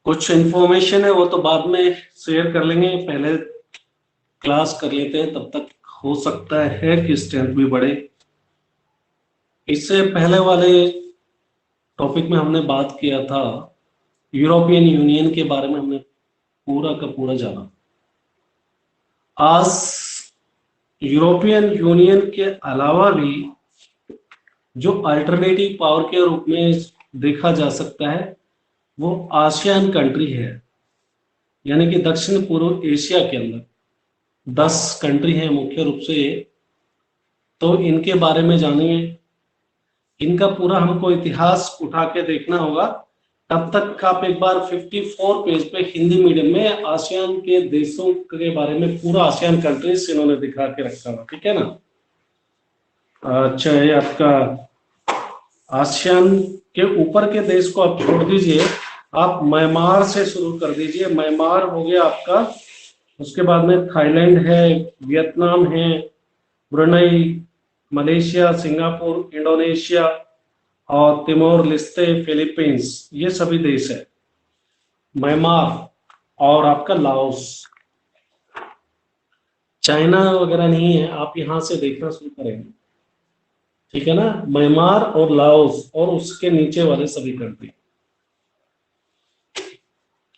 कुछ इंफॉर्मेशन है वो तो बाद में शेयर कर लेंगे, पहले क्लास कर लेते हैं, तब तक हो सकता है कि स्ट्रेंथ भी बढ़े। इससे पहले वाले टॉपिक में हमने बात किया था यूरोपियन यूनियन के बारे में, हमने पूरा का पूरा जाना। आज यूरोपियन यूनियन के अलावा भी जो अल्टरनेटिव पावर के रूप में देखा जा सकता है वो आसियान कंट्री है, यानी कि दक्षिण पूर्व एशिया के अंदर 10 कंट्री हैं मुख्य रूप से। तो इनके बारे में जानेंगे, इनका पूरा हमको इतिहास उठा के देखना होगा। तब तक आप एक बार 54 पेज पे हिंदी मीडियम में आसियान के देशों के बारे में पूरा आसियान कंट्रीज इन्होंने दिखा के रखा हुआ, ठीक है ना। अच्छा, ये आपका आसियान के ऊपर के देश को आप छोड़ दीजिए, आप म्यांमार से शुरू कर दीजिए। म्यांमार हो गया आपका, उसके बाद में थाईलैंड है, वियतनाम है, ब्रुनेई, मलेशिया, सिंगापुर, इंडोनेशिया और तिमोर लिस्ते, फिलीपींस, ये सभी देश है। म्यांमार और आपका लाओस, चाइना वगैरह नहीं है, आप यहां से देखना शुरू करेंगे, ठीक है ना। म्यांमार और लाओस और उसके नीचे वाले सभी कंट्री।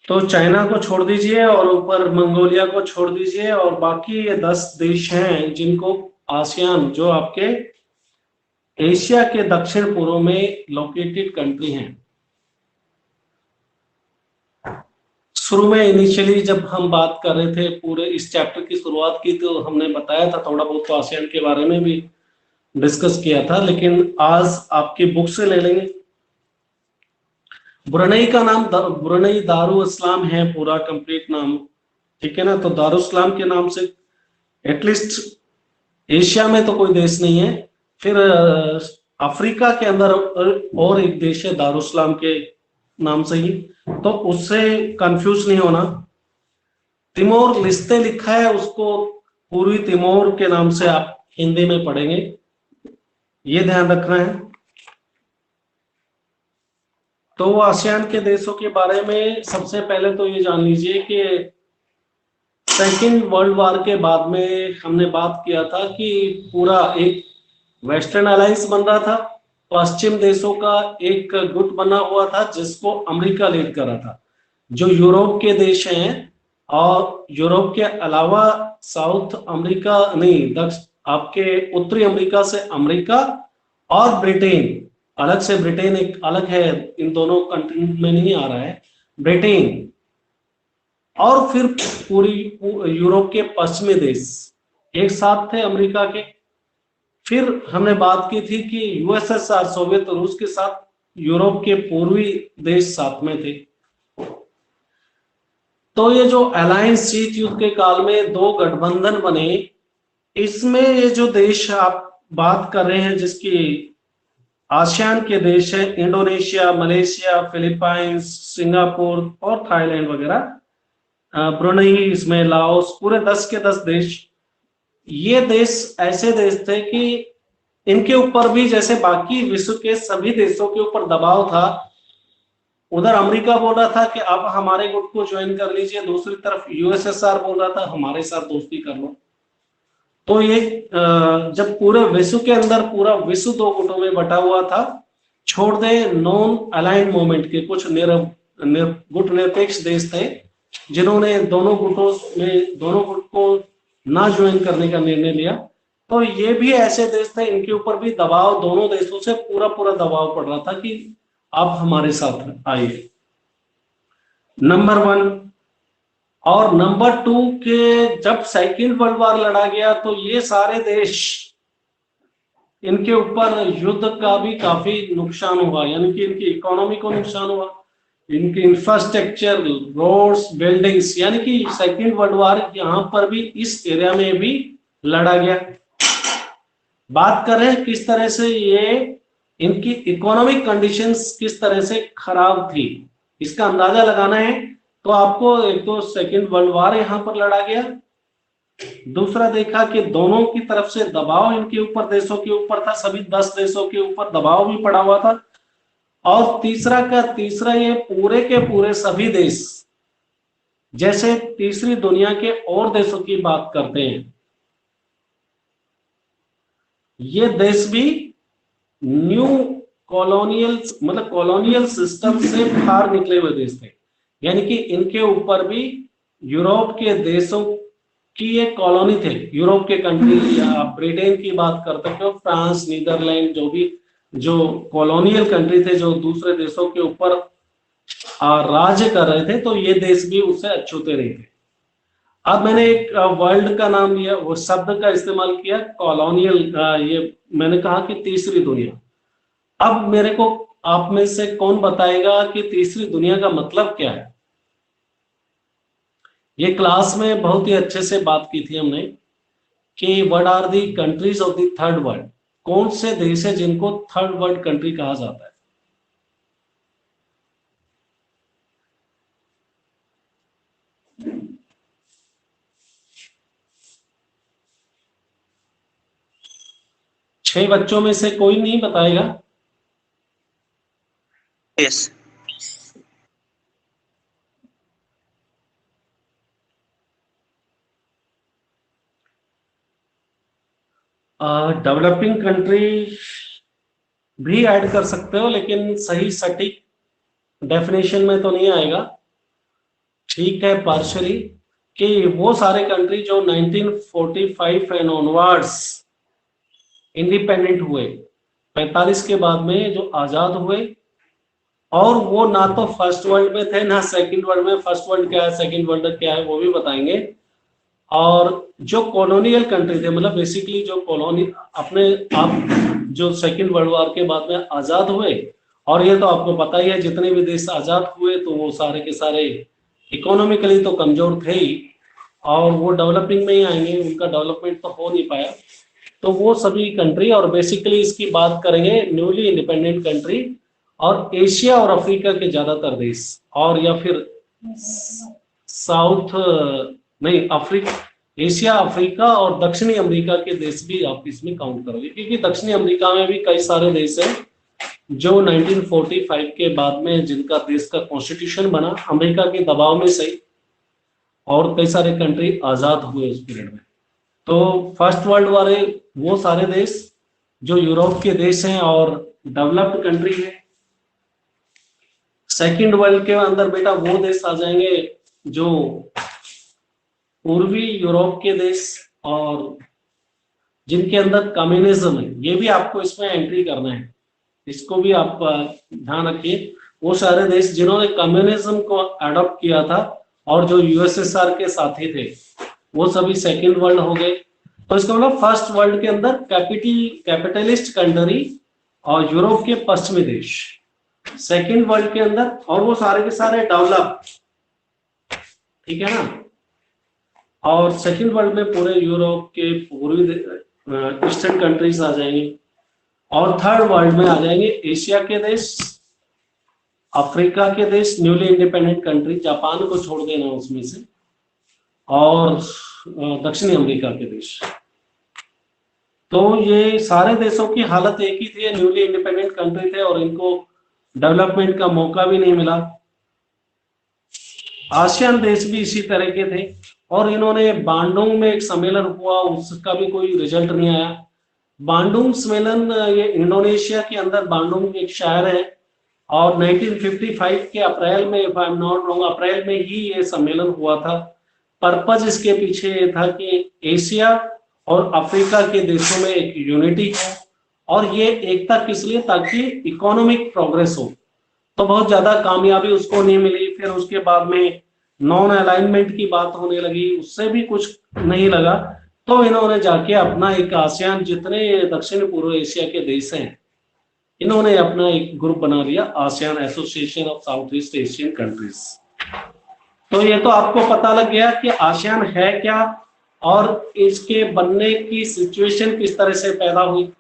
तो चाइना को छोड़ दीजिए और ऊपर मंगोलिया को छोड़ दीजिए, और बाकी ये 10 देश हैं जिनको आसियान, जो आपके एशिया के दक्षिण पूर्व में लोकेटेड कंट्री हैं। शुरू में इनिशियली जब हम बात कर रहे थे, पूरे इस चैप्टर की शुरुआत की, तो हमने बताया था थोड़ा बहुत, तो आसियान के बारे में भी डिस्कस किया था, लेकिन आज आपकी बुक से ले लेंगे। ब्रुनेई का नाम ब्रुनेई दारुल इस्लाम है, पूरा कंप्लीट नाम, ठीक है ना। तो दारुल इस्लाम के नाम से एटलीस्ट एशिया में तो कोई देश नहीं है। फिर अफ्रीका के अंदर और एक देश है दारुल इस्लाम के नाम से ही, तो उससे कंफ्यूज नहीं होना। तिमोर लिस्ते लिखा है, उसको पूर्वी तिमोर के नाम से आप हिंदी में पढ़ेंगे, ये ध्यान रखना है। तो आसियान के देशों के बारे में सबसे पहले तो ये जान लीजिए कि सेकेंड वर्ल्ड वॉर के बाद में हमने बात किया था कि पूरा एक वेस्टर्न अलायंस बन रहा था, पश्चिम देशों का एक गुट बना हुआ था जिसको अमेरिका लीड कर रहा था। जो यूरोप के देश हैं, और यूरोप के अलावा साउथ अमेरिका नहीं, आपके उत्तरी अमेरिका से अमेरिका, और ब्रिटेन अलग से, ब्रिटेन एक अलग है, इन दोनों कंट्री में नहीं आ रहा है ब्रिटेन, और फिर पूरी यूरोप के पश्चिमी देश एक साथ थे अमेरिका के। फिर हमने बात की थी कि यूएसएसआर, सोवियत रूस के साथ यूरोप के पूर्वी देश साथ में थे। तो ये जो अलायंस शीत युद्ध के काल में 2 गठबंधन बने, इसमें ये जो देश आप बात कर रहे हैं, जिसकी आसियान के देश है, इंडोनेशिया, मलेशिया, फिलीपाइंस, सिंगापुर और थाईलैंड वगैरह, ब्रुनेई, इसमें लाओस, पूरे 10 के 10 देश। ये देश ऐसे देश थे कि इनके ऊपर भी जैसे बाकी विश्व के सभी देशों के ऊपर दबाव था। उधर अमेरिका बोल रहा था कि आप हमारे गुट को ज्वाइन कर लीजिए, दूसरी तरफ यूएसएसआर बोल रहा था हमारे साथ दोस्ती कर लो। तो ये जब पूरे विश्व के अंदर पूरा विश्व 2 गुटों में बटा हुआ था, छोड़ दे नॉन अलाइंड मूवमेंट के कुछ गुट निरपेक्ष देश थे जिन्होंने दोनों गुट को ना ज्वाइन करने का निर्णय लिया। तो ये भी ऐसे देश थे, इनके ऊपर भी दबाव, दोनों देशों से पूरा पूरा दबाव पड़ रहा था कि आप हमारे साथ आइए, नंबर 1। और नंबर 2 के जब सेकेंड वर्ल्ड वॉर लड़ा गया, तो ये सारे देश, इनके ऊपर युद्ध का भी काफी नुकसान हुआ, यानी कि इनकी इकोनॉमी को नुकसान हुआ, इनके इंफ्रास्ट्रक्चर, रोड्स, बिल्डिंग्स, यानी कि सेकेंड वर्ल्ड वॉर यहां पर भी इस एरिया में भी लड़ा गया। बात करें किस तरह से ये इनकी इकोनॉमिक कंडीशंस किस तरह से खराब थी, इसका अंदाजा लगाना है तो आपको एक तो सेकेंड वर्ल्ड वॉर यहां पर लड़ा गया, दूसरा देखा कि दोनों की तरफ से दबाव इनके ऊपर, देशों के ऊपर था, सभी 10 देशों के ऊपर दबाव भी पड़ा हुआ था। और तीसरा का तीसरा, ये पूरे के पूरे सभी देश, जैसे तीसरी दुनिया के और देशों की बात करते हैं, ये देश भी न्यू कॉलोनियल, मतलब कॉलोनियल सिस्टम से बाहर निकले हुए देश थे। यानी कि इनके ऊपर भी यूरोप के देशों की एक कॉलोनी थे। यूरोप के कंट्री, या ब्रिटेन की बात करते हो, फ्रांस, नीदरलैंड, जो भी जो कॉलोनियल कंट्री थे, जो दूसरे देशों के ऊपर राज्य कर रहे थे, तो ये देश भी उससे अछूते नहीं थे। अब मैंने एक वर्ल्ड का नाम लिया, वो शब्द का इस्तेमाल किया कॉलोनियल, ये मैंने कहा कि तीसरी दुनिया। अब मेरे को आप में से कौन बताएगा कि तीसरी दुनिया का मतलब क्या है? ये क्लास में बहुत ही अच्छे से बात की थी हमने कि what are the countries of the third world, कौन से देश है जिनको थर्ड वर्ल्ड कंट्री कहा जाता है। छह बच्चों में से कोई नहीं बताएगा? यस। डेवलपिंग कंट्री भी ऐड कर सकते हो, लेकिन सही सटीक डेफिनेशन में तो नहीं आएगा। ठीक है, पार्शली, कि वो सारे कंट्री जो 1945 एंड ऑनवर्ड्स इंडिपेंडेंट हुए, 45 के बाद में जो आजाद हुए, और वो ना तो फर्स्ट वर्ल्ड में थे ना सेकंड वर्ल्ड में। फर्स्ट वर्ल्ड क्या है, सेकंड वर्ल्ड क्या है, वो भी बताएंगे। और जो कॉलोनियल कंट्री थे, मतलब बेसिकली जो कॉलोनी अपने आप, जो सेकंड वर्ल्ड वॉर के बाद में आजाद हुए, और ये तो आपको पता ही है, जितने भी देश आजाद हुए तो वो सारे के सारे इकोनॉमिकली तो कमजोर थे ही, और वो डेवलपिंग में ही आएंगे, उनका डेवलपमेंट तो हो नहीं पाया। तो वो सभी कंट्री, और बेसिकली इसकी बात करेंगे न्यूली इंडिपेंडेंट कंट्री, और एशिया और अफ्रीका के ज्यादातर देश, और या फिर साउथ, नहीं, अफ्रीका, एशिया, अफ्रीका और दक्षिणी अमेरिका के देश भी आप इसमें काउंट करोगे, क्योंकि दक्षिणी अमेरिका में भी कई सारे देश हैं जो 1945 के बाद में जिनका देश का कॉन्स्टिट्यूशन बना अमेरिका के दबाव में सही, और कई सारे कंट्री आजाद हुए उस पीरियड में। तो फर्स्ट वर्ल्ड वाले वो सारे देश जो यूरोप के देश हैं और डेवलप्ड कंट्री है। सेकंड वर्ल्ड के अंदर बेटा वो देश आ जाएंगे जो पूर्वी यूरोप के देश, और जिनके अंदर कम्युनिज्म है। ये भी आपको इसमें एंट्री करना है, इसको भी आप ध्यान रखिए। वो सारे देश जिन्होंने कम्युनिज्म को अडॉप्ट किया था और जो यूएसएसआर के साथी थे, वो सभी सेकंड वर्ल्ड हो गए। तो इसका मतलब फर्स्ट वर्ल्ड के अंदर कैपिटलिस्ट कंट्री और यूरोप के पश्चिमी देश, सेकंड वर्ल्ड के अंदर, और वो सारे के सारे डेवलप, ठीक है ना। और सेकंड वर्ल्ड में पूरे यूरोप के पूर्वी ईस्टर्न कंट्रीज आ जाएंगे, और थर्ड वर्ल्ड में आ जाएंगे एशिया के देश, अफ्रीका के देश, न्यूली इंडिपेंडेंट कंट्री, जापान को छोड़ देना उसमें से, और दक्षिणी अमेरिका के देश। तो ये सारे देशों की हालत एक ही थी, न्यूली इंडिपेंडेंट कंट्री थे और इनको डेवलपमेंट का मौका भी नहीं मिला। आसियान देश भी इसी तरह के थे, और इन्होंने बांडुंग में एक सम्मेलन हुआ, उसका भी कोई रिजल्ट नहीं आया। बांडुंग सम्मेलन, ये इंडोनेशिया के अंदर बांडुंग एक शहर है, और 1955 के अप्रैल में, if I am not wrong, अप्रैल में ही ये सम्मेलन हुआ था। पर्पज इसके पीछे ये था कि एशिया और अफ्रीका के देशों में एक यूनिटी हो, और ये एकता किस लिए, ताकि इकोनॉमिक प्रोग्रेस हो। तो बहुत ज्यादा कामयाबी उसको नहीं मिली। फिर उसके बाद में नॉन अलाइनमेंट की बात होने लगी, उससे भी कुछ नहीं लगा। तो इन्होंने जाके अपना एक आसियान, जितने दक्षिण पूर्व एशिया के देश हैं, इन्होंने अपना एक ग्रुप बना लिया, ASEAN association of south east Asian countries. तो ये तो आपको पता लग गया कि आसियान है क्या, और इसके बनने की सिचुएशन किस तरह से पैदा हुई।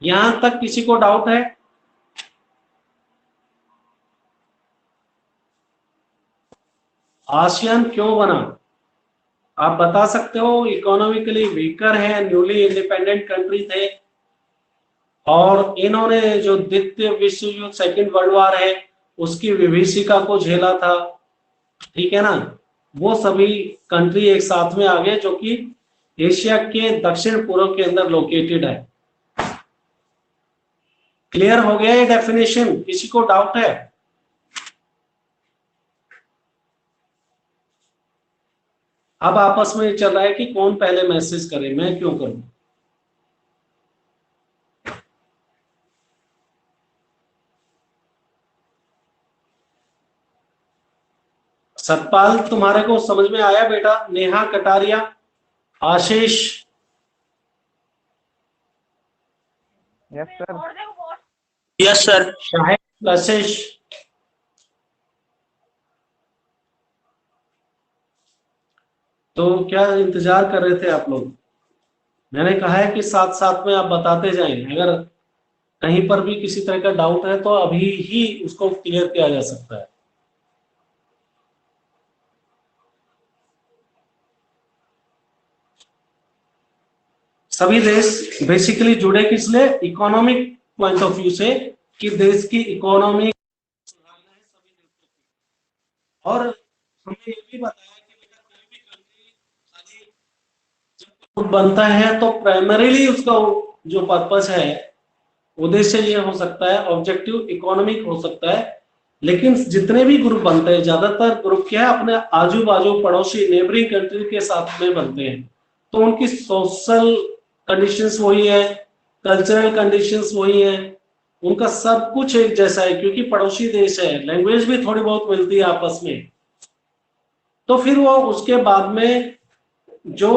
यहां तक किसी को डाउट है? आसियान क्यों बना आप बता सकते हो? इकोनॉमिकली वीकर है, न्यूली इंडिपेंडेंट कंट्री थे, और इन्होंने जो द्वितीय विश्व युद्ध, सेकेंड वर्ल्ड वॉर है, उसकी विभीषिका को झेला था, ठीक है ना। वो सभी कंट्री एक साथ में आ गए जो कि एशिया के दक्षिण पूर्व के अंदर लोकेटेड है। क्लियर हो गया ये डेफिनेशन? किसी को डाउट है? अब आपस में चल रहा है कि कौन पहले मैसेज करे, मैं क्यों करूं? सतपाल, तुम्हारे को समझ में आया बेटा? Neha Kataria, Ashish? Yes sir. Yes sir. Shahid, Ashish? तो क्या इंतजार कर रहे थे आप लोग? मैंने कहा है कि साथ साथ में आप बताते जाएं। अगर कहीं पर भी किसी तरह का डाउट है तो अभी ही उसको क्लियर किया जा सकता है। सभी देश बेसिकली जुड़े किस लिए? इकोनॉमिक पॉइंट ऑफ व्यू से, कि देश की इकोनॉमी सुधारना है सभी देशों की। और हमने ये भी बताया कि बेटा कोई भी कंट्री खाली जब बनता है तो प्राइमरीली उसका जो पर्पस है, उद्देश्य ये हो सकता है, ऑब्जेक्टिव इकोनॉमिक हो सकता है। लेकिन जितने भी ग्रुप बनते हैं, ज्यादातर ग्रुप क्या है, अपने आजू बाजू पड़ोसी नेबरिंग कंट्री के साथ में बनते हैं। तो उनकी सोशल कंडीशंस वही है, कल्चरल कंडीशंस वही है, उनका सब कुछ एक जैसा है, क्योंकि पड़ोसी देश है, लैंग्वेज भी थोड़ी बहुत मिलती है आपस में। तो फिर वो उसके बाद में जो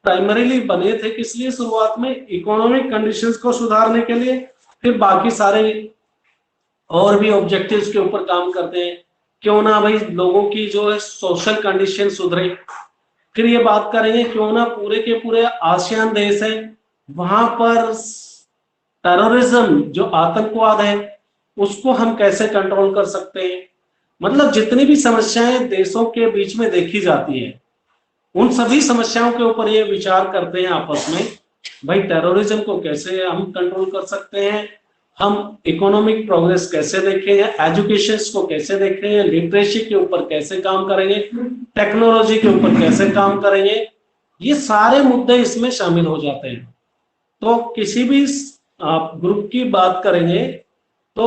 प्राइमरीली बने थे किस लिए शुरुआत में? इकोनॉमिक कंडीशंस को सुधारने के लिए। फिर बाकी सारे और भी ऑब्जेक्टिव्स के ऊपर काम करते हैं, क्यों ना भाई लोगों की जो है सोशल कंडीशन सुधरे। फिर ये बात करेंगे क्यों ना पूरे के पूरे आसियान देश है, वहां पर टेररिज्म जो आतंकवाद है उसको हम कैसे कंट्रोल कर सकते हैं। मतलब जितनी भी समस्याएं देशों के बीच में देखी जाती है, उन सभी समस्याओं के ऊपर ये विचार करते हैं आपस में, भाई टेररिज्म को कैसे हम कंट्रोल कर सकते हैं, हम इकोनॉमिक प्रोग्रेस कैसे देखेंगे, एजुकेशन को कैसे देखेंगे, लिटरेसी के ऊपर कैसे काम करेंगे, टेक्नोलॉजी के ऊपर कैसे काम करेंगे। ये सारे मुद्दे इसमें शामिल हो जाते हैं। तो किसी भी आप ग्रुप की बात करेंगे तो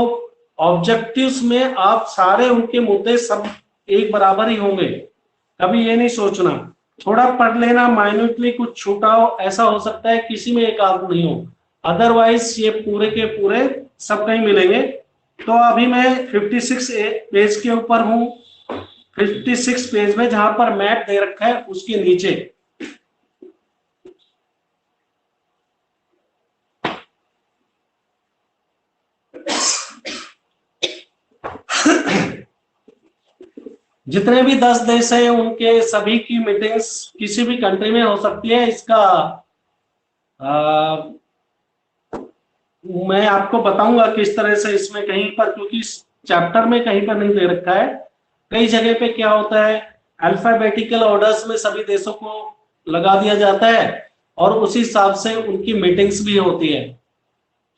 ऑब्जेक्टिव्स में आप सारे उनके मुद्दे सब एक बराबर ही होंगे। कभी ये नहीं सोचना थोड़ा पढ़ लेना माइन्यूटली कुछ छूटा हो, ऐसा हो सकता है किसी में एक आध नहीं हो, अदरवाइज ये पूरे के पूरे सब कहीं मिलेंगे। तो अभी मैं 56 पेज के ऊपर हूं, 56 पेज में जहां पर मैप दे रखा है उसके नीचे जितने भी 10 देश हैं उनके सभी की मीटिंग्स किसी भी कंट्री में हो सकती है। इसका मैं आपको बताऊंगा किस तरह से इसमें कहीं पर, क्योंकि इस चैप्टर में कहीं पर नहीं दे रखा है। कई जगह पे क्या होता है, अल्फाबेटिकल ऑर्डर्स में सभी देशों को लगा दिया जाता है और उसी हिसाब से उनकी मीटिंग्स भी होती है,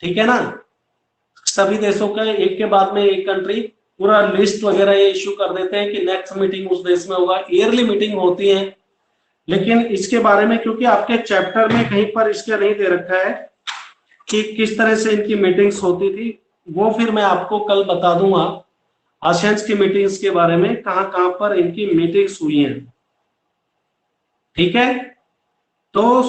ठीक है ना। सभी देशों का एक के बाद में एक कंट्री पूरा लिस्ट वगैरह ये इश्यू कर देते हैं कि नेक्स्ट मीटिंग उस देश में होगा, ईयरली मीटिंग होती है। लेकिन इसके बारे में क्योंकि आपके चैप्टर में कहीं पर इसके नहीं दे रखा है कि किस तरह से इनकी मीटिंग्स होती थी, वो फिर मैं आपको कल बता दूंगा आसियान की मीटिंग्स के बारे में, कहां कहां पर इनकी मीटिंग्स हुई हैं, ठीक है। तो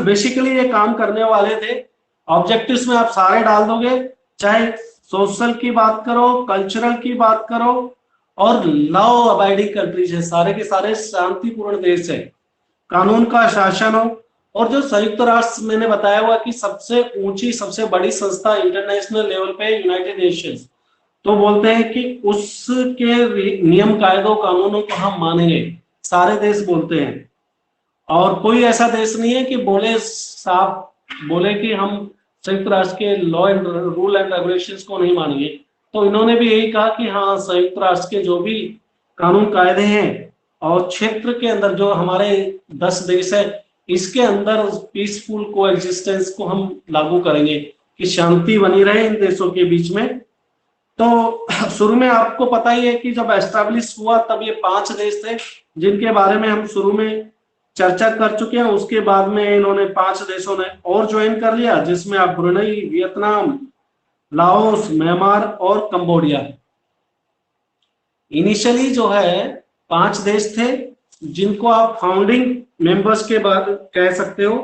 बेसिकली ये काम करने वाले थे। ऑब्जेक्टिव्स में आप सारे डाल दोगे, चाहे सोशल की बात करो, कल्चरल की बात करो, और लॉ अबाइडिंग कंट्रीज है, सारे के सारे शांतिपूर्ण देश है, कानून का शासन हो। और जो संयुक्त राष्ट्र मैंने बताया हुआ कि सबसे ऊंची सबसे बड़ी संस्था इंटरनेशनल लेवल पे यूनाइटेड नेशंस, तो बोलते हैं कि उसके नियम कायदों कानूनों को हम मानेंगे, सारे देश बोलते हैं। और कोई ऐसा देश नहीं है कि बोले साफ बोले कि हम संयुक्त राष्ट्र के law and rule and regulations को नहीं मानेंगे। तो इन्होंने भी यही कहा कि हाँ, संयुक्त राष्ट्र के जो भी कानून कायदे हैं और क्षेत्र के अंदर जो हमारे 10 देश है, इसके अंदर पीसफुल को एग्जिस्टेंस को हम लागू करेंगे कि शांति बनी रहे इन देशों के बीच में। तो शुरू में आपको पता ही है कि जब एस्टेब्लिश हुआ तब ये 5 देश थे जिनके बारे में हम शुरू में चर्चा कर चुके हैं। उसके बाद में इन्होंने 5 देशों ने और ज्वाइन कर लिया, जिसमें आप ब्रुनेई, वियतनाम, लाओस, म्यांमार और कंबोडिया। इनिशियली जो है 5 देश थे जिनको आप फाउंडिंग मेंबर्स के बाद कह सकते हो।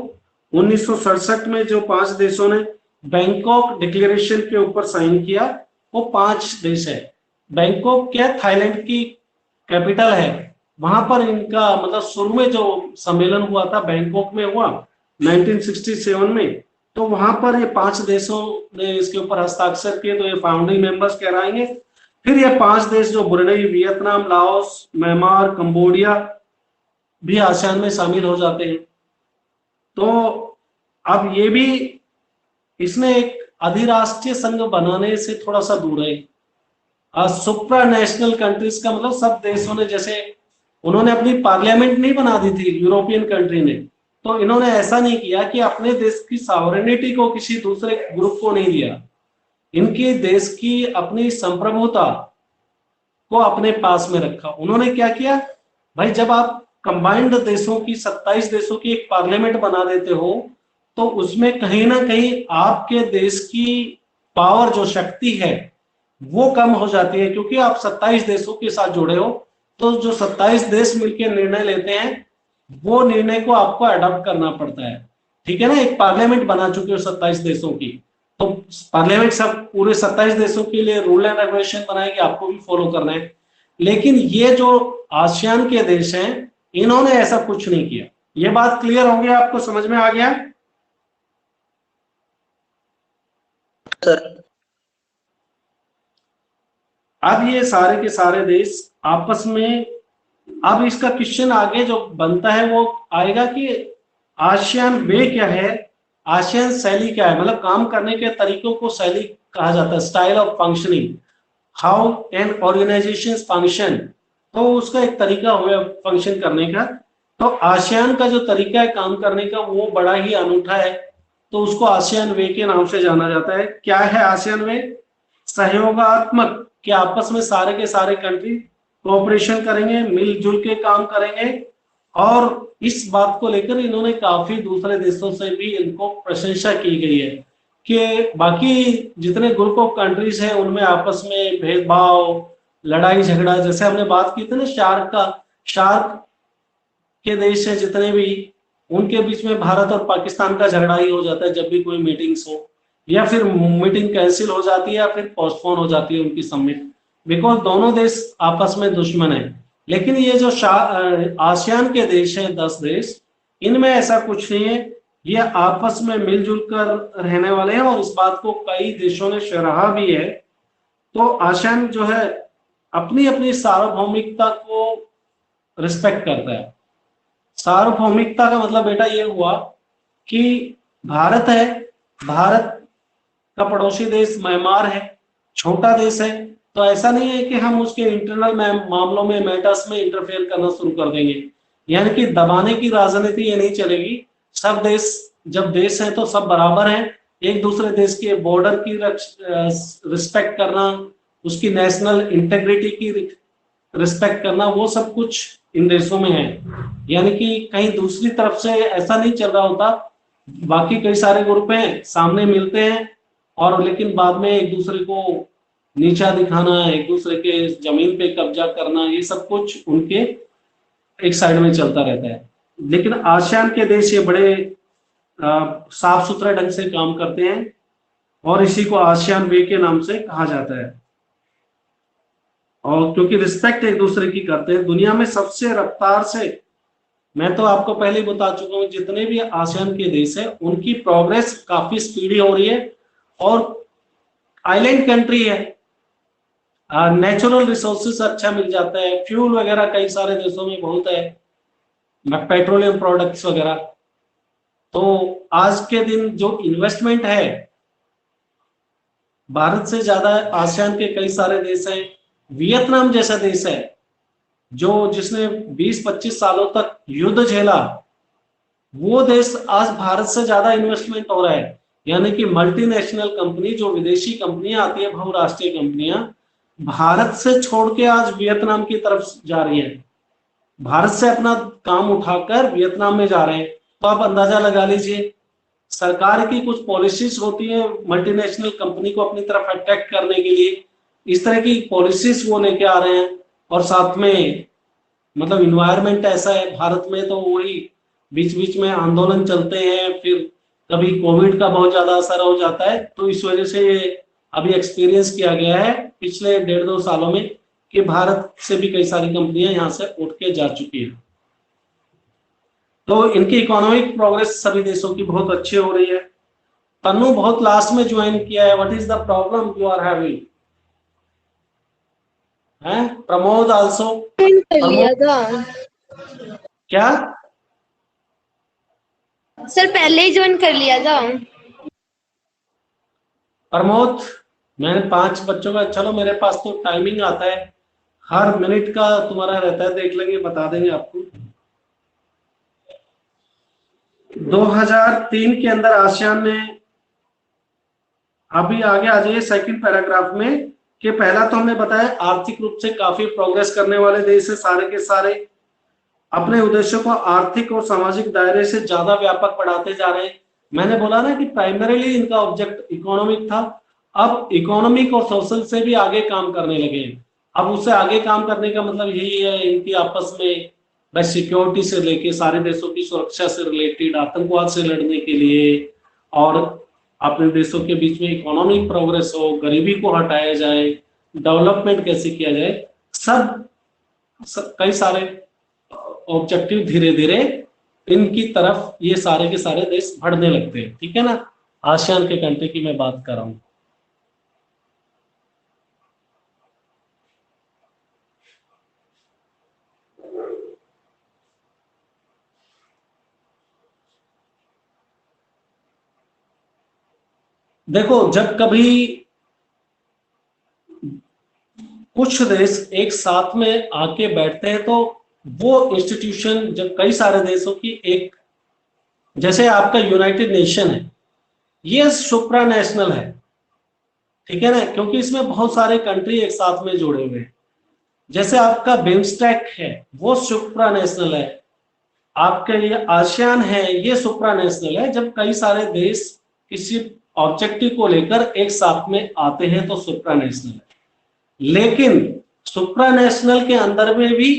1967 में जो 5 देशों ने बैंकॉक डिक्लेरेशन के ऊपर साइन किया वो 5 देश है। बैंकॉक क्या थाईलैंड की कैपिटल है, वहां पर इनका मतलब शुरू में जो सम्मेलन हुआ था बैंकॉक में हुआ 1967 में। तो वहां पर ये 5 देशों ने इसके ऊपर हस्ताक्षर किए, तो ये फाउंडिंग मेंबर्स कहलाएंगे। फिर ये 5 देश जो Brunei, Vietnam, Laos, Myanmar, Cambodia भी आसियान में शामिल हो जाते हैं। तो अब ये भी इसमें एक अधिराष्ट्रीय संघ बनाने से थोड़ा सा दूर है। सुप्रा नेशनल कंट्रीज का मतलब सब देशों ने, जैसे उन्होंने अपनी पार्लियामेंट नहीं बना दी थी यूरोपियन कंट्री ने, तो इन्होंने ऐसा नहीं किया कि अपने देश की सॉवरेनिटी को किसी दूसरे ग्रुप को नहीं दिया। इनके देश की अपनी संप्रभुता को अपने पास में रखा। उन्होंने क्या किया भाई, जब आप कंबाइंड देशों की 27 देशों की एक पार्लियामेंट बना देते हो तो उसमें कहीं ना कहीं आपके देश की पावर जो शक्ति है वो कम हो जाती है, क्योंकि आप 27 देशों के साथ जुड़े हो। तो जो 27 देश मिलकर निर्णय लेते हैं वो निर्णय को आपको अडॉप्ट करना पड़ता है, ठीक है ना। एक पार्लियामेंट बना चुके हो 27 देशों की, तो पार्लियामेंट सब पूरे 27 देशों के लिए रूल एंड रेगुलेशन बनाएगी, आपको भी फॉलो करना है। लेकिन ये जो आसियान के देश हैं इन्होंने ऐसा कुछ नहीं किया। ये बात क्लियर हो गया, आपको समझ में आ गया? सर। अब ये सारे के सारे देश आपस में, अब इसका क्वेश्चन आगे जो बनता है वो आएगा कि आसियान वे क्या है, आसियान शैली क्या है। मतलब काम करने के तरीकों को शैली कहा जाता है, style of functioning, how an organization function. तो उसका एक तरीका हुआ फंक्शन करने का। तो आसियान का जो तरीका है काम करने का वो बड़ा ही अनूठा है, तो उसको आसियान वे के नाम से जाना जाता है। क्या है आसियान वे? सहयोगात्मक, कि आपस में सारे के सारे कंट्री कोऑपरेशन करेंगे, मिलजुल के काम करेंगे। और इस बात को लेकर इन्होंने काफी दूसरे देशों से भी इनको प्रशंसा की गई है कि बाकी जितने ग्रुप ऑफ कंट्रीज हैं उनमें आपस में भेदभाव, लड़ाई झगड़ा, जैसे हमने बात की थी ना शार्क के देश है जितने भी, उनके बीच में भारत और पाकिस्तान का झगड़ा ही हो जाता है जब भी कोई मीटिंग्स हो, या फिर मीटिंग कैंसिल हो जाती है या फिर पोस्टपोन हो जाती है उनकी समिट, बिकॉज दोनों देश आपस में दुश्मन है। लेकिन ये जो आसियान के देश हैं 10 देश, इनमें ऐसा कुछ नहीं है, ये आपस में मिलजुल कर रहने वाले हैं और इस बात को कई देशों ने सराहा भी है। तो आसियान जो है अपनी अपनी सार्वभौमिकता को रिस्पेक्ट करता है। सार्वभौमिकता का मतलब बेटा ये हुआ कि भारत है, भारत का पड़ोसी देश म्यांमार है, छोटा देश है, तो ऐसा नहीं है कि हम उसके इंटरनल मामलों में मैटर्स में इंटरफेयर करना शुरू कर देंगे, यानी कि दबाने की राजनीति ये नहीं चलेगी। सब देश जब देश है तो सब बराबर हैं, एक दूसरे देश के बॉर्डर की रिस्पेक्ट करना, उसकी नेशनल इंटेग्रिटी की रिस्पेक्ट करना, वो सब कुछ इन देशों में है। यानी कि कहीं दूसरी तरफ से ऐसा नहीं चल रहा होता। बाकी कई सारे ग्रुप हैं सामने मिलते हैं और लेकिन बाद में एक दूसरे को नीचा दिखाना, एक दूसरे के जमीन पे कब्जा करना, ये सब कुछ उनके एक साइड में चलता रहता है। लेकिन आसियान के देश ये बड़े साफ सुथरा ढंग से काम करते हैं और इसी को आसियान वे के नाम से कहा जाता है। और क्योंकि रिस्पेक्ट एक दूसरे की करते हैं, दुनिया में सबसे रफ्तार से, मैं तो आपको पहले ही बता चुका हूँ, जितने भी आसियान के देश है उनकी प्रोग्रेस काफी स्पीडी हो रही है। और आइलैंड कंट्री है, नेचुरल रिसोर्सेस अच्छा मिल जाता है, फ्यूल वगैरह कई सारे देशों में बहुत है, पेट्रोलियम प्रोडक्ट्स वगैरह। तो आज के दिन जो इन्वेस्टमेंट है भारत से ज्यादा आसियान के कई सारे देश हैं। वियतनाम जैसा देश है जो जिसने 20-25 सालों तक युद्ध झेला, वो देश आज भारत से ज्यादा इन्वेस्टमेंट हो रहा है। यानी कि मल्टीनेशनल कंपनी, जो विदेशी कंपनियां आती है, बहुराष्ट्रीय कंपनियां, भारत से छोड़ के आज वियतनाम की तरफ जा रही है। भारत से अपना काम उठाकर वियतनाम में जा रहे हैं। तो आप अंदाजा लगा लीजिए, सरकार की कुछ पॉलिसीज होती है मल्टीनेशनल कंपनी को अपनी तरफ अट्रैक्ट करने के लिए, इस तरह की पॉलिसीज वो लेके आ रहे हैं। और साथ में मतलब इन्वायरमेंट ऐसा है भारत में, तो वही बीच बीच में आंदोलन चलते हैं, फिर कभी कोविड का बहुत ज्यादा असर हो जाता है। तो इस वजह से ये अभी एक्सपीरियंस किया गया है पिछले 1.5-2 सालों में कि भारत से भी कई सारी कंपनियां यहाँ से उठ के जा चुकी है। तो इनकी इकोनॉमिक प्रोग्रेस सभी देशों की बहुत अच्छी हो रही है। तन्नू बहुत लास्ट में ज्वाइन किया है। What is the problem you are having? हैं प्रमोद आल्सो कर लिया था क्या? सर, पहले ही ज्वाइन कर लिया था। प्रमोद, मैंने 5 बच्चों का, चलो मेरे पास तो टाइमिंग आता है, हर मिनट का तुम्हारा रहता है, देख लेंगे, बता देंगे आपको। 2003 के अंदर आसियान ने, अभी आगे आ जाइए सेकंड पैराग्राफ में, कि पहला तो हमने बताया आर्थिक रूप से काफी प्रोग्रेस करने वाले देश है सारे के सारे, अपने उद्देश्यों को आर्थिक और सामाजिक दायरे से ज्यादा व्यापक बढ़ाते जा रहे हैं। मैंने बोला ना कि प्राइमरीली इनका ऑब्जेक्ट इकोनॉमिक था, अब इकोनॉमिक और सोशल से भी आगे काम करने लगे हैं। अब उससे आगे काम करने का मतलब यही है इनकी आपस में बस सिक्योरिटी से लेके सारे देशों की सुरक्षा से रिलेटेड, आतंकवाद से लड़ने के लिए, और अपने देशों के बीच में इकोनॉमिक प्रोग्रेस हो, गरीबी को हटाया जाए, डेवलपमेंट कैसे किया जाए, सब कई सारे ऑब्जेक्टिव धीरे धीरे इनकी तरफ ये सारे के सारे देश बढ़ने लगते हैं। ठीक है ना, आसियान के कंट्री की मैं बात कर रहा हूं। देखो, जब कभी कुछ देश एक साथ में आके बैठते हैं तो वो इंस्टीट्यूशन, जब कई सारे देशों की एक, जैसे आपका यूनाइटेड नेशन है, ये सुप्रा नेशनल है, ठीक है ना, क्योंकि इसमें बहुत सारे कंट्री एक साथ में जुड़े हुए हैं। जैसे आपका बिम्स्टेक है, वो सुप्रा नेशनल है। आपका ये आसियान है, ये सुप्रा नेशनल है। जब कई सारे देश किसी ऑब्जेक्टिव को लेकर एक साथ में आते हैं तो सुप्रा नेशनल है। लेकिन सुप्रा नेशनल के अंदर में भी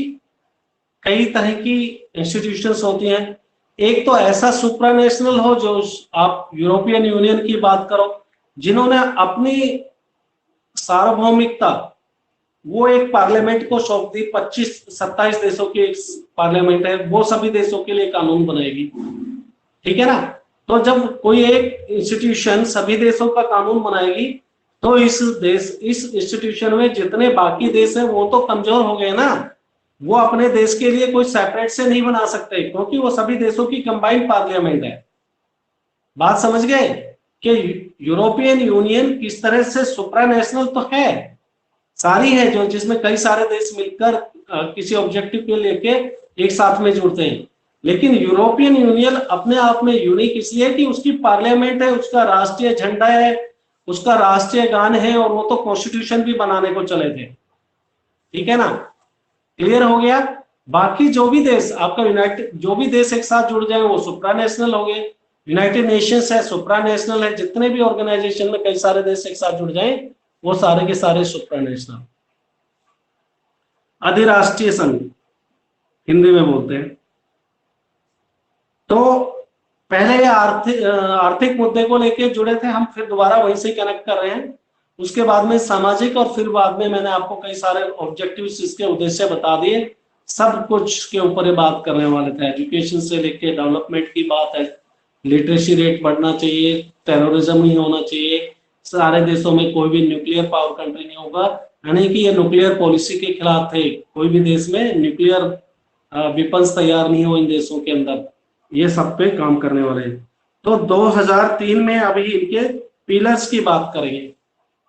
कई तरह की इंस्टीट्यूशंस होती हैं। एक तो ऐसा सुप्रा नेशनल हो, जो आप यूरोपियन यूनियन की बात करो, जिन्होंने अपनी सार्वभौमिकता वो एक पार्लियामेंट को सौंप दी। 25-27 देशों की एक पार्लियामेंट है, वो सभी देशों के लिए कानून बनाएगी। ठीक है ना, तो जब कोई एक इंस्टीट्यूशन सभी देशों का कानून बनाएगी तो इस इंस्टीट्यूशन में जितने बाकी देश हैं वो तो कमजोर हो गए ना, वो अपने देश के लिए कोई सेपरेट से नहीं बना सकते, क्योंकि वो सभी देशों की कंबाइंड पार्लियामेंट है। बात समझ गए कि यूरोपियन यूनियन किस तरह से सुप्रा नेशनल तो है, सारी है, जो जिसमें कई सारे देश मिलकर किसी ऑब्जेक्टिव के लेके एक साथ में जुड़ते हैं। लेकिन यूरोपियन यूनियन अपने आप में यूनिक इसलिए कि उसकी पार्लियामेंट है, उसका राष्ट्रीय झंडा है, उसका राष्ट्रीय गान है, और वो तो कॉन्स्टिट्यूशन भी बनाने को चले थे। ठीक है ना, क्लियर हो गया। बाकी जो भी देश आपका यूनाइटेड, जो भी देश एक साथ जुड़ जाए वो सुप्रा नेशनल हो गए। यूनाइटेड नेशंस है, सुप्रा नेशनल है। जितने भी ऑर्गेनाइजेशन में कई सारे देश एक साथ जुड़ जाए वो सारे के सारे सुप्रा नेशनल, अधिराष्ट्रीय संघ हिंदी में बोलते हैं। तो पहले आर्थिक मुद्दे को लेके जुड़े थे हम, फिर दोबारा वहीं से कनेक्ट कर रहे हैं। उसके बाद में सामाजिक, और फिर बाद में मैंने आपको कई सारे ऑब्जेक्टिव्स, इसके उद्देश्य बता दिए। सब कुछ के ऊपर ये बात करने वाले थे, एजुकेशन से लेके डेवलपमेंट की बात है, लिटरेसी रेट बढ़ना चाहिए, टेररिज्म नहीं होना चाहिए, सारे देशों में कोई भी न्यूक्लियर पावर कंट्री नहीं होगा, यानी कि ये न्यूक्लियर पॉलिसी के खिलाफ थे। कोई भी देश में न्यूक्लियर वेपन्स तैयार नहीं हो इन देशों के अंदर, ये सब पे काम करने वाले हैं। तो 2003 में अभी इनके पिलर्स की बात करेंगे।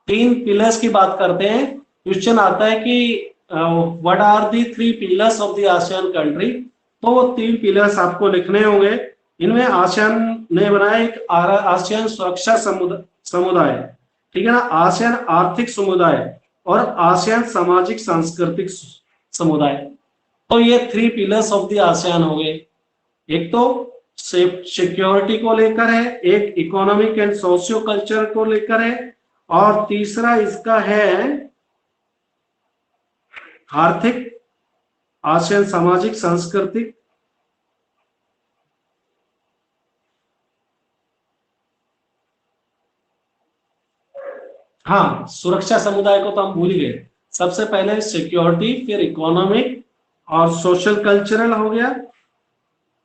3 पिलर्स की बात करते हैं। क्वेश्चन आता है कि what are the 3 pillars of the ASEAN country. तो वो 3 पिलर्स आपको लिखने होंगे। इनमें आसियान ने बनाया एक आसियान सुरक्षा समुदाय, ठीक है ना, आसियान आर्थिक समुदाय और आसियान सामाजिक सांस्कृतिक समुदाय। तो ये 3 पिलर्स ऑफ द आसियान हो गए। एक तो सिक्योरिटी को लेकर है, एक इकोनॉमिक एंड सोशियो कल्चर को लेकर है, और तीसरा इसका है आर्थिक, आसियान सामाजिक सांस्कृतिक। हाँ, सुरक्षा समुदाय को तो हम भूल गए। सबसे पहले सिक्योरिटी, फिर इकोनॉमिक और सोशल कल्चरल हो गया,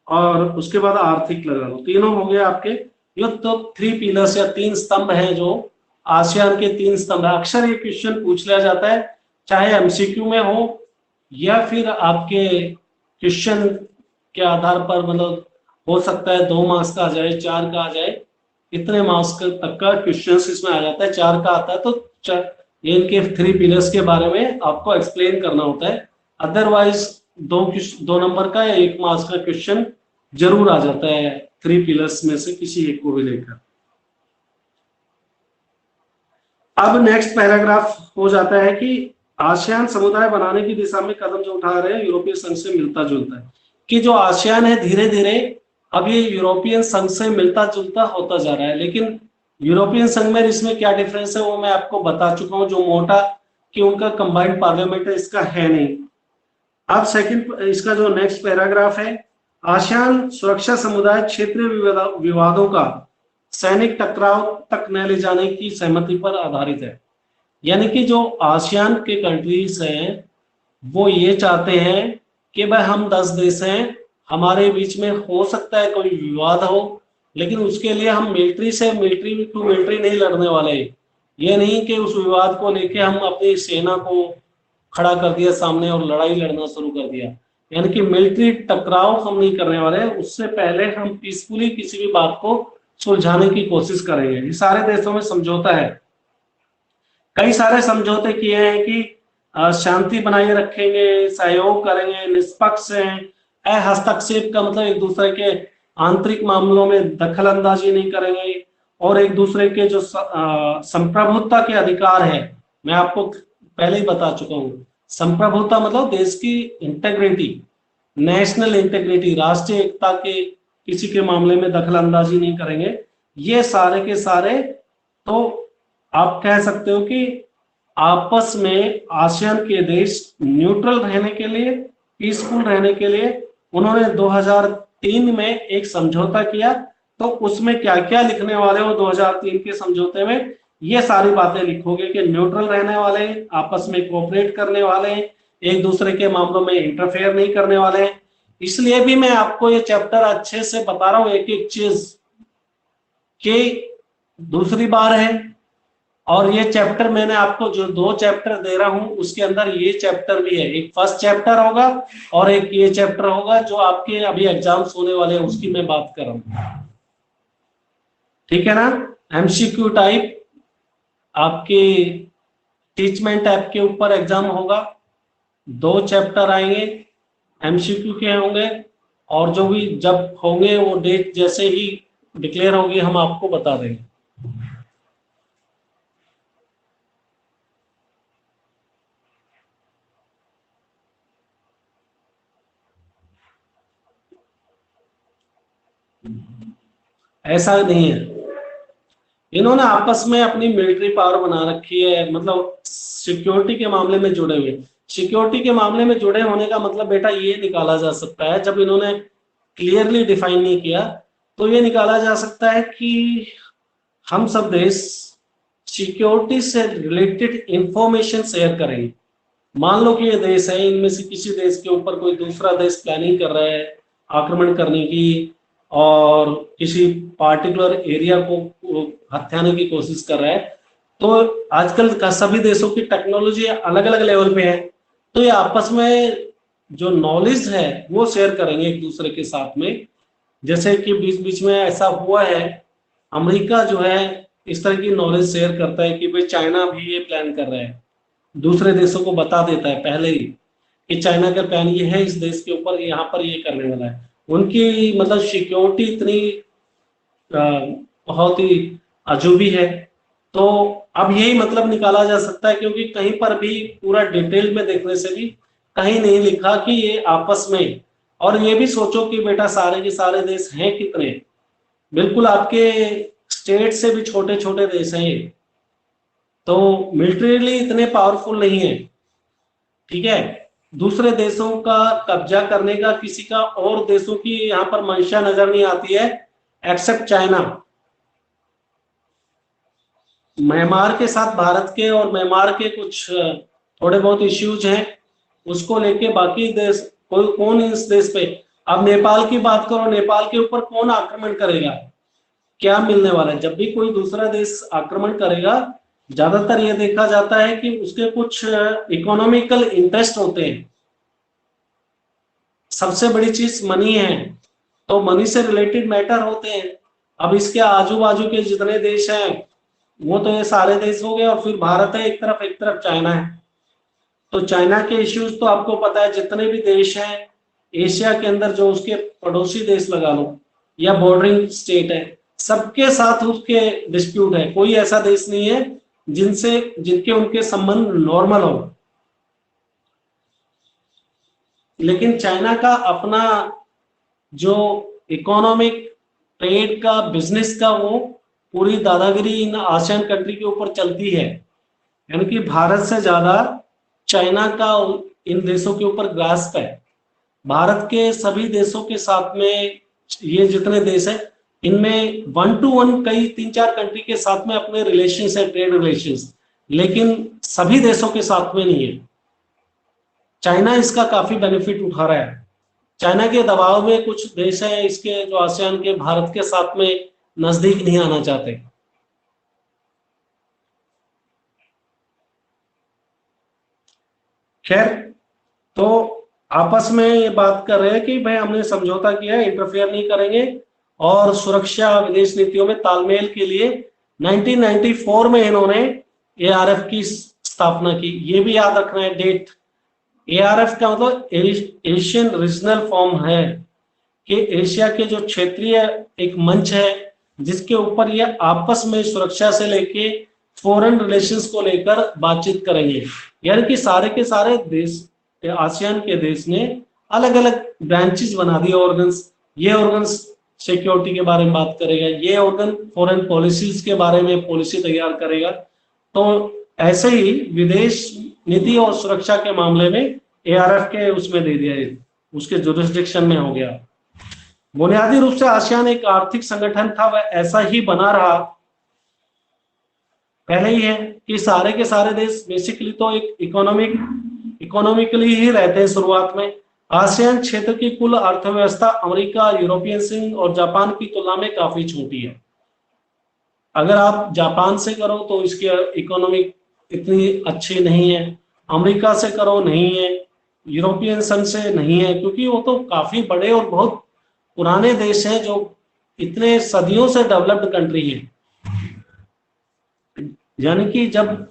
और उसके बाद आर्थिक लगा लो, तीनों हो गए आपके। ये तो 3 पिलर्स या 3 स्तंभ हैं जो आसियान के 3 स्तंभ है। अक्सर ये क्वेश्चन पूछ लिया जाता है, चाहे एमसीक्यू में हो या फिर आपके क्वेश्चन के आधार पर, मतलब हो सकता है 2 मार्क्स का आ जाए, 4 का आ जाए, इतने मार्क्स तक का क्वेश्चन इसमें आ जाता है। 4 का आता है तो इनके 3 पिलर्स के बारे में आपको एक्सप्लेन करना होता है। अदरवाइज 2 नंबर का या 1 मार्क्स का क्वेश्चन जरूर आ जाता है 3 पिलर्स में से किसी एक को भी लेकर। अब नेक्स्ट पैराग्राफ हो जाता है कि आसियान समुदाय बनाने की दिशा में कदम जो उठा रहे हैं यूरोपीय संघ से मिलता जुलता है, कि जो आसियान है धीरे धीरे अब ये यूरोपियन संघ से मिलता जुलता होता जा रहा है। लेकिन यूरोपियन संघ में इसमें क्या डिफरेंस है वो मैं आपको बता चुका हूं, जो मोटा कि उनका कंबाइंड पार्लियामेंट है, इसका है नहीं। अब सेकंड, इसका जो नेक्स्ट पैराग्राफ है, आसियान सुरक्षा समुदाय क्षेत्रीय विवादों का सैनिक टकराव तक न ले जाने की सहमति पर आधारित है। यानी कि जो आसियान के कंट्रीज हैं वो ये चाहते हैं कि भाई हम 10 देश हैं, हमारे बीच में हो सकता है कोई विवाद हो, लेकिन उसके लिए हम मिलिट्री टू मिलिट्री नहीं लड़ने वाले। ये नहीं कि उस विवाद को लेके हम अपनी सेना को खड़ा कर दिया सामने और लड़ाई लड़ना शुरू कर दिया। यानी कि मिलिट्री टकराव हम नहीं करने वाले, उससे पहले हम पीसफुली किसी भी बात को सुलझाने की कोशिश करेंगे। ये सारे देशों में समझौता है, कई सारे समझौते किए हैं कि शांति बनाए रखेंगे, सहयोग करेंगे, निष्पक्ष हैं, हस्तक्षेप का मतलब एक दूसरे के आंतरिक मामलों में दखल अंदाजी नहीं करेंगे, और एक दूसरे के जो संप्रभुता के अधिकार है, मैं आपको पहले ही बता चुका हूँ। संप्रभुता मतलब देश की इंटेग्रिटी, नेशनल इंटेग्रिटी, राष्ट्रीय एकता के किसी के मामले में दखल अंदाजी नहीं करेंगे। ये सारे के सारे तो आप कह सकते हो कि आपस में आसियान के देश न्यूट्रल रहने के लिए, पीसफुल रहने के लिए उन्होंने 2003 में एक समझौता किया। तो उसमें क्या क्या लिखने वाले हो 2003 के समझौते में, ये सारी बातें लिखोगे कि न्यूट्रल रहने वाले हैं, आपस में कोऑपरेट करने वाले हैं, एक दूसरे के मामलों में इंटरफेयर नहीं करने वाले हैं। इसलिए भी मैं आपको ये चैप्टर अच्छे से बता रहा हूं, एक एक चीज कि दूसरी बार है। और ये चैप्टर मैंने आपको जो 2 चैप्टर दे रहा हूं उसके अंदर ये चैप्टर भी है, एक फर्स्ट चैप्टर होगा और एक ये चैप्टर होगा जो आपके अभी एग्जाम्स होने वाले हैं उसकी मैं बात कर रहा हूं, ठीक है ना। एमसीक्यू टाइप आपके टीचमेंट ऐप के ऊपर एग्जाम होगा, 2 चैप्टर आएंगे, एमसीक्यू के होंगे, और जो भी जब होंगे वो डेट जैसे ही डिक्लेयर होगी हम आपको बता देंगे। ऐसा नहीं है, इन्होंने आपस में अपनी मिलिट्री पावर बना रखी है, मतलब सिक्योरिटी के मामले में जुड़े हुए। सिक्योरिटी के मामले में जुड़े होने का मतलब बेटा ये निकाला जा सकता है, जब इन्होंने क्लियरली डिफाइन नहीं किया तो ये निकाला जा सकता है कि हम सब देश सिक्योरिटी से रिलेटेड इंफॉर्मेशन शेयर करेंगे। मान लो कि ये देश है, इनमें से किसी देश के ऊपर कोई दूसरा देश प्लानिंग कर रहा है आक्रमण करने की, और किसी पार्टिकुलर एरिया को हथियाने की कोशिश कर रहा है। तो आजकल का सभी देशों की टेक्नोलॉजी अलग अलग लेवल पे है, तो ये आपस में जो नॉलेज है वो शेयर करेंगे एक दूसरे के साथ में। जैसे कि बीच बीच में ऐसा हुआ है, अमेरिका जो है इस तरह की नॉलेज शेयर करता है कि भाई चाइना भी ये प्लान कर रहा है, दूसरे देशों को बता देता है पहले ही कि चाइना का प्लान ये है, इस देश के ऊपर यहाँ पर ये करने वाला है। उनकी मतलब सिक्योरिटी इतनी बहुत ही अजूबी है। तो अब यही मतलब निकाला जा सकता है, क्योंकि कहीं पर भी पूरा डिटेल में देखने से भी कहीं नहीं लिखा कि ये आपस में, और ये भी सोचो कि बेटा सारे के सारे देश हैं कितने, बिल्कुल आपके स्टेट से भी छोटे छोटे देश हैं ये, तो मिलिट्रीली इतने पावरफुल नहीं है। ठीक है, दूसरे देशों का कब्जा करने का किसी का और देशों की यहाँ पर मंशा नजर नहीं आती है, एक्सेप्ट चाइना। म्यांमार के साथ भारत के और म्यांमार के कुछ थोड़े बहुत इश्यूज हैं, उसको लेके बाकी देश कोई कौन इस देश पे, अब नेपाल की बात करो, नेपाल के ऊपर कौन आक्रमण करेगा, क्या मिलने वाला है। जब भी कोई दूसरा देश आक्रमण करेगा, ज्यादातर ये देखा जाता है कि उसके कुछ इकोनॉमिकल इंटरेस्ट होते हैं। सबसे बड़ी चीज मनी है, तो मनी से रिलेटेड मैटर होते हैं। अब इसके आजू बाजू के जितने देश हैं वो तो ये सारे देश हो गए, और फिर भारत है एक तरफ चाइना है। तो चाइना के इश्यूज तो आपको पता है, जितने भी देश हैं एशिया के अंदर, जो उसके पड़ोसी देश लगा लो या बॉर्डरिंग स्टेट है, सबके साथ उसके डिस्प्यूट है। कोई ऐसा देश नहीं है जिनके उनके संबंध नॉर्मल हो। लेकिन चाइना का अपना जो इकोनॉमिक ट्रेड का बिजनेस का, वो पूरी दादागिरी इन आसियान कंट्री के ऊपर चलती है, यानी कि भारत से ज्यादा चाइना का इन देशों के ऊपर ग्रास्प है। भारत के सभी देशों के साथ में, ये जितने देश हैं इनमें 1 to 1 कई 3-4 कंट्री के साथ में अपने रिलेशंस है, ट्रेड रिलेशंस, लेकिन सभी देशों के साथ में नहीं है। चाइना इसका काफी बेनिफिट उठा रहा है। चाइना के दबाव में कुछ देश हैं इसके, जो आसियान के, भारत के साथ में नजदीक नहीं आना चाहते। खैर, तो आपस में ये बात कर रहे हैं कि भाई हमने समझौता किया, इंटरफेयर नहीं करेंगे, और सुरक्षा विदेश नीतियों में तालमेल के लिए 1994 में इन्होंने एआरएफ की स्थापना की। ये भी याद रखना है डेट। एआरएफ का मतलब एशियन रीजनल फॉर्म है, कि एशिया के जो क्षेत्रीय एक मंच है जिसके ऊपर ये आपस में सुरक्षा से लेके फॉरेन रिलेशंस को लेकर बातचीत करेंगे। यानी कि सारे के सारे देश, आसियान के देश ने अलग अलग ब्रांचेस बना दिए, ऑर्गन्स। ये ऑर्गन्स सिक्योरिटी के बारे में बात करेगा, ये ऑर्गन फॉरेन पॉलिसीज के बारे में पॉलिसी तैयार करेगा। तो ऐसे ही विदेश नीति और सुरक्षा के मामले में एआरएफ के उसमें दे दिया, उसके जुरिस्डिक्शन में हो गया। बुनियादी रूप से आसियान एक आर्थिक संगठन था, वह ऐसा ही बना रहा। पहले ही है कि सारे के सारे देश बेसिकली तो एक इकोनॉमिकली ही रहते हैं शुरुआत में। आसियान क्षेत्र की कुल अर्थव्यवस्था अमेरिका, यूरोपियन संघ और जापान की तुलना में काफी छोटी है। अगर आप जापान से करो तो इसकी इकोनॉमिक इतनी अच्छी नहीं है, अमेरिका से करो नहीं है, यूरोपियन संघ से नहीं है, क्योंकि वो तो काफी बड़े और बहुत पुराने देश हैं, जो इतने सदियों से डेवलप्ड कंट्री है। यानी कि जब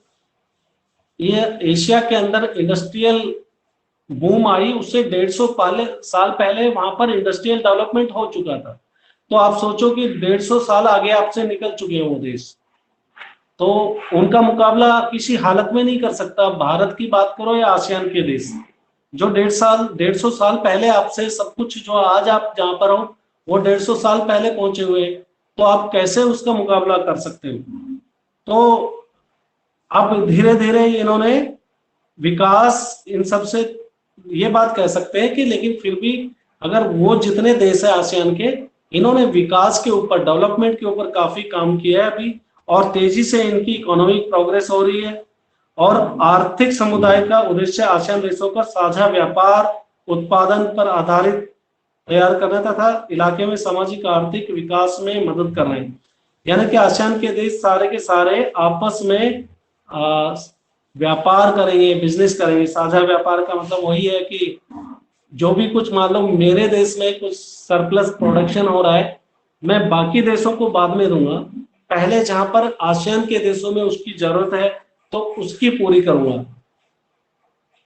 ये एशिया के अंदर इंडस्ट्रियल बूम आई, उससे 150 साल पहले वहां पर इंडस्ट्रियल डेवलपमेंट हो चुका था। तो आप सोचो कि 150 साल आगे आपसे निकल चुके हैं वो देश, तो उनका मुकाबला किसी हालत में नहीं कर सकता। भारत की बात करो या आसियान के देश, जो 150 साल पहले आपसे सब कुछ, जो आज आप जहां पर हो, वो 150 साल पहले पहुंचे हुए, तो आप कैसे उसका मुकाबला कर सकते हो। तो अब धीरे धीरे इन्होंने विकास, इन सब से ये बात कह सकते हैं कि, लेकिन फिर भी अगर वो जितने देश है आसियान के, इन्होंने विकास के ऊपर, डेवलपमेंट के ऊपर काफी काम किया है अभी, और तेजी से इनकी इकोनॉमिक प्रोग्रेस हो रही है। और आर्थिक समुदाय का उद्देश्य आसियान देशों का साझा व्यापार, उत्पादन पर आधारित तैयार करना तथा इलाके में सामाजिक आर्थिक विकास में मदद कर रहे हैं। यानी कि आसियान के देश सारे के सारे आपस में व्यापार करेंगे, बिजनेस करेंगे। साझा व्यापार का मतलब वही है कि जो भी कुछ, मान लो मेरे देश में कुछ सरप्लस प्रोडक्शन हो रहा है, मैं बाकी देशों को बाद में दूंगा, पहले जहां पर आसियान के देशों में उसकी जरूरत है तो उसकी पूरी करूंगा।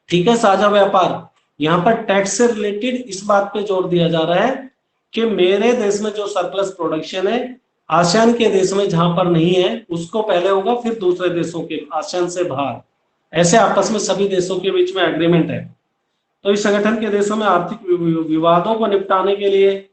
ठीक है, साझा व्यापार। यहाँ पर टैक्स से रिलेटेड इस बात पे जोर दिया जा रहा है कि मेरे देश में जो सरप्लस प्रोडक्शन है आसियान के देश में जहां पर नहीं है उसको पहले होगा, फिर दूसरे देशों के आसियान से बाहर, ऐसे आपस में सभी देशों के बीच में एग्रीमेंट है। तो इस संगठन के देशों में आर्थिक विवादों को निपटाने के लिए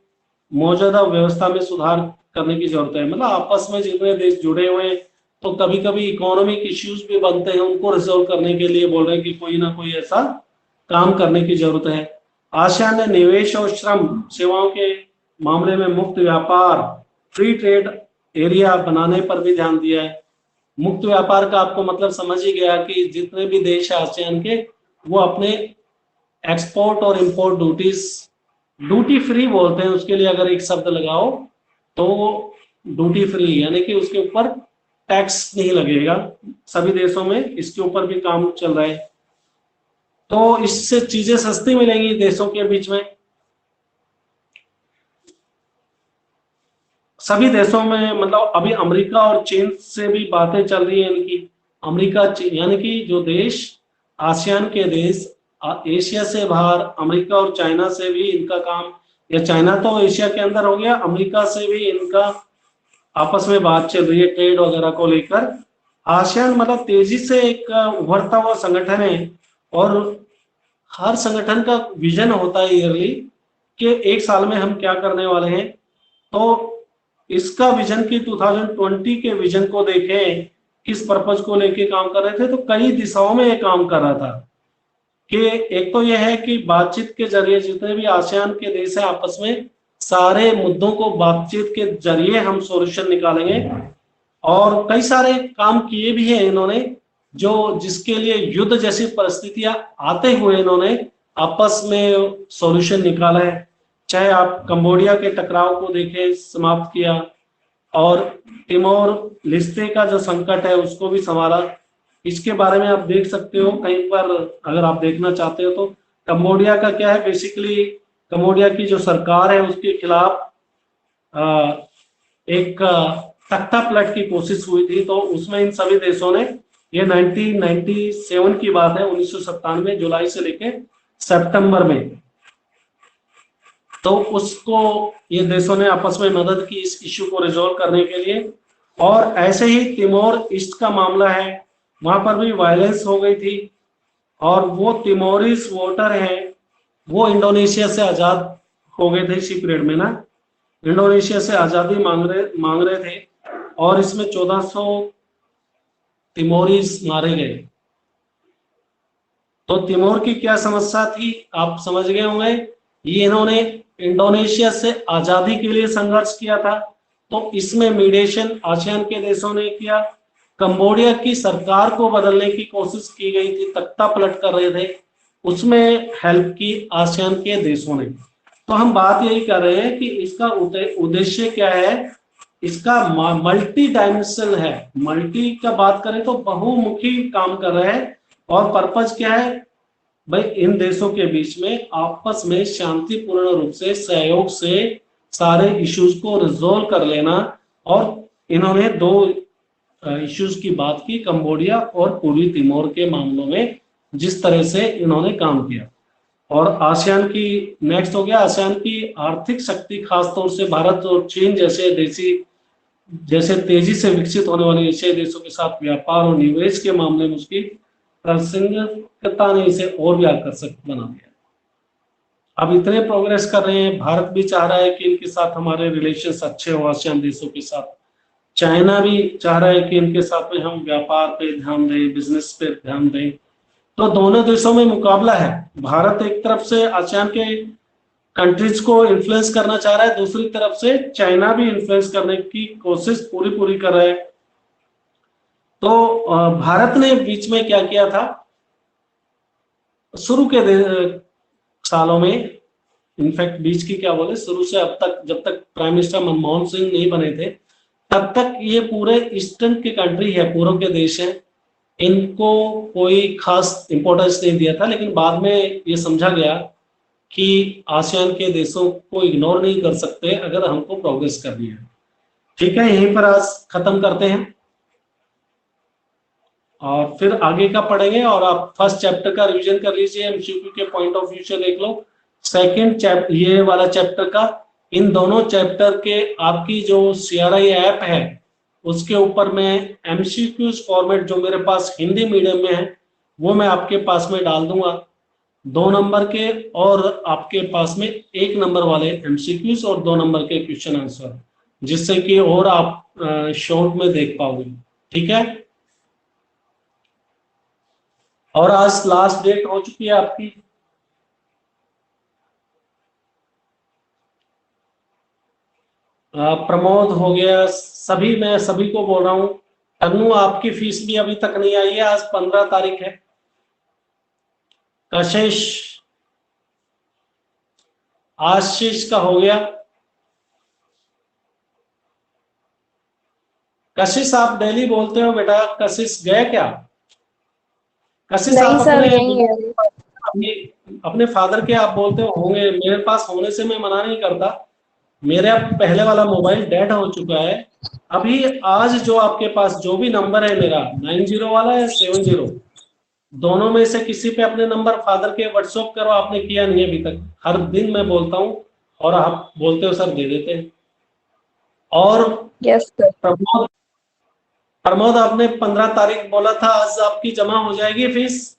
मौजूदा व्यवस्था में सुधार करने की जरूरत है। मतलब आपस में जितने देश जुड़े हुए हैं तो कभी कभी इकोनॉमिक इश्यूज भी बनते हैं, उनको रिजोल्व करने के लिए बोल रहे हैं कि कोई ना कोई ऐसा काम करने की जरूरत है। आसियान ने निवेश और श्रम सेवाओं के मामले में मुक्त व्यापार फ्री ट्रेड एरिया बनाने पर भी ध्यान दिया है। मुक्त व्यापार का आपको मतलब समझ ही गया कि जितने भी देश है आसियान के वो अपने एक्सपोर्ट और इंपोर्ट ड्यूटी फ्री बोलते हैं उसके लिए, अगर एक शब्द लगाओ तो ड्यूटी फ्री यानी कि उसके ऊपर टैक्स नहीं लगेगा। सभी देशों में इसके ऊपर भी काम चल रहा है, तो इससे चीजें सस्ती मिलेंगी देशों के बीच में। सभी देशों में मतलब अभी अमेरिका और चीन से भी बातें चल रही है इनकी। अमेरिका यानी कि जो देश आसियान के देश एशिया से बाहर, अमेरिका और चाइना से भी इनका काम, या चाइना तो एशिया के अंदर हो गया, अमेरिका से भी इनका आपस में बात चल रही है ट्रेड वगैरह को लेकर। आसियान मतलब तेजी से एक उभरता हुआ संगठन है और हर संगठन का विजन होता है ईयरली कि एक साल में हम क्या करने वाले हैं। तो इसका विजन की 2020 के विजन को देखें, किस पर्पज को लेके काम कर रहे थे, तो कई दिशाओं में ये काम कर रहा था कि एक तो यह है कि बातचीत के जरिए जितने भी आसियान के देश है आपस में सारे मुद्दों को बातचीत के जरिए हम सॉल्यूशन निकालेंगे। और कई सारे काम किए भी हैं इन्होंने जो जिसके लिए युद्ध जैसी परिस्थितियां आते हुए इन्होंने आपस में सॉल्यूशन निकाला है। चाहे आप कंबोडिया के टकराव को देखें, समाप्त किया, और तिमोर लिस्ते का जो संकट है उसको भी संभाला। इसके बारे में आप देख सकते हो कहीं पर, अगर आप देखना चाहते हो तो। कंबोडिया का क्या है, बेसिकली कंबोडिया की जो सरकार है उसके खिलाफ एक तख्ता पलट की कोशिश हुई थी, तो उसमें इन सभी देशों ने, ये 1997 की बात है, 1997 जुलाई से लेके सितंबर में, तो उसको ये देशों ने आपस में मदद की इस इश्यू को रिजोल्व करने के लिए। और ऐसे ही तिमोर ईस्ट का मामला है, वहां पर भी वायलेंस हो गई थी और वो तिमोरीज वोटर हैं वो इंडोनेशिया से आजाद हो गए थे इसी पीरियड में ना, इंडोनेशिया से आजादी मांग रहे थे और इसमें 1400 तिमोरीज मारे गए। तो तिमोर की क्या समस्या थी आप समझ गए होंगे। ये इन्होंने इंडोनेशिया से आजादी के लिए संघर्ष किया था, तो इसमें मीडिएशन आसियान के देशों ने किया। कंबोडिया की सरकार को बदलने की कोशिश की गई थी, तख्ता पलट कर रहे थे, उसमें हेल्प की आसियान के देशों ने। तो हम बात यही कर रहे हैं कि इसका उद्देश्य क्या है, इसका मल्टी डायमेंशनल है। मल्टी का बात करें तो बहुमुखी काम कर रहे हैं। और पर्पज क्या है भाई, इन देशों के बीच में आपस में शांतिपूर्ण रूप से सहयोग से सारे इश्यूज को रिजोल्व कर लेना। और इन्होंने दो इश्यूज की बात की, कंबोडिया और पूर्वी तिमोर के मामलों में जिस तरह से इन्होंने काम किया। और आसियान की नेक्स्ट हो गया, आसियान की आर्थिक शक्ति खासतौर से भारत और चीन जैसे तेजी से विकसित होने वाले एशियाई देशों के साथ व्यापार और निवेश के मामले में उसकी प्रासंगिकता ने इसे और भी आकर्षक बना दिया। अब इतने प्रोग्रेस कर रहे हैं, भारत भी चाह रहा है कि इनके साथ हमारे रिलेशंस अच्छे हो आसियान देशों के साथ। चाइना भी चाह रहा है कि इनके साथ में हम व्यापार पे ध्यान दें, बिजनेस पे ध्यान दें। तो दोनों देशों में मुकाबला है। भारत एक तरफ से आसियान के कंट्रीज को इन्फ्लुएंस करना चाह रहा है, दूसरी तरफ से चाइना भी इन्फ्लुएंस करने की कोशिश पूरी कर रहा है। तो भारत ने बीच में क्या किया था, शुरू के सालों में, इनफैक्ट बीच की क्या बोले, शुरू से अब तक, जब तक प्राइम मिनिस्टर मनमोहन सिंह नहीं बने थे तब तक ये पूरे ईस्टर्न के कंट्री है, पूर्व के देश हैं, इनको कोई खास इंपॉर्टेंस नहीं दिया था। लेकिन बाद में ये समझा गया कि आसियान के देशों को इग्नोर नहीं कर सकते अगर हमको प्रोग्रेस करनी है। ठीक है, यहीं पर आज खत्म करते हैं और फिर आगे का पढ़ेंगे। और आप फर्स्ट चैप्टर का रिवीजन कर लीजिए, एमसीक्यू के पॉइंट ऑफ व्यू से देख लो। सेकंड चैप्टर, ये वाला चैप्टर का इन दोनों चैप्टर के आपकी जो CRI ऐप है उसके ऊपर मैं MCQs फॉर्मेट जो मेरे पास हिंदी मीडियम में है वो मैं आपके पास में डाल दूंगा, 2 नंबर के और आपके पास में 1 नंबर वाले MCQs और 2 नंबर के क्वेश्चन आंसर, जिससे कि और आप शॉर्ट में देख पाओगे। ठीक है, और आज लास्ट डेट हो चुकी है आपकी। प्रमोद हो गया, सभी, मैं सभी को बोल रहा हूँ। तन्नू, आपकी फीस भी अभी तक नहीं आई है, आज 15 तारीख है। कशिश, आशीष का हो गया। कशिश आप डेली बोलते हो बेटा, कशिश गए क्या? कशिश आप नहीं सर, अपने नहीं है। अपने फादर के आप बोलते हो होंगे, मेरे पास होने से मैं मना नहीं करता। मेरा पहले वाला मोबाइल डेड हो चुका है। अभी आज जो आपके पास जो भी नंबर है मेरा 90 वाला है 70, दोनों में से किसी पे अपने नंबर फादर के व्हाट्सएप करो। आपने किया नहीं अभी तक, हर दिन मैं बोलता हूँ और आप बोलते हो सर दे देते हैं। और यस सर। प्रमोद, प्रमोद आपने 15 तारीख बोला था, आज आपकी जमा हो जाएगी फीस?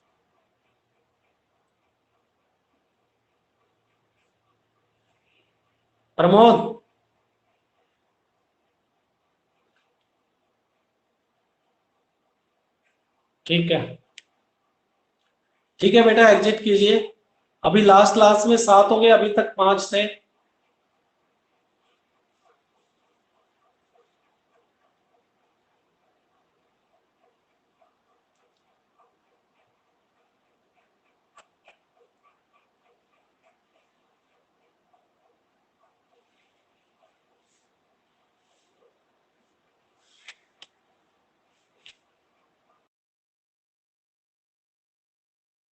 प्रमोद, ठीक है, ठीक है बेटा, एग्जिट कीजिए। अभी लास्ट में 7 हो गए, अभी तक 5 थे।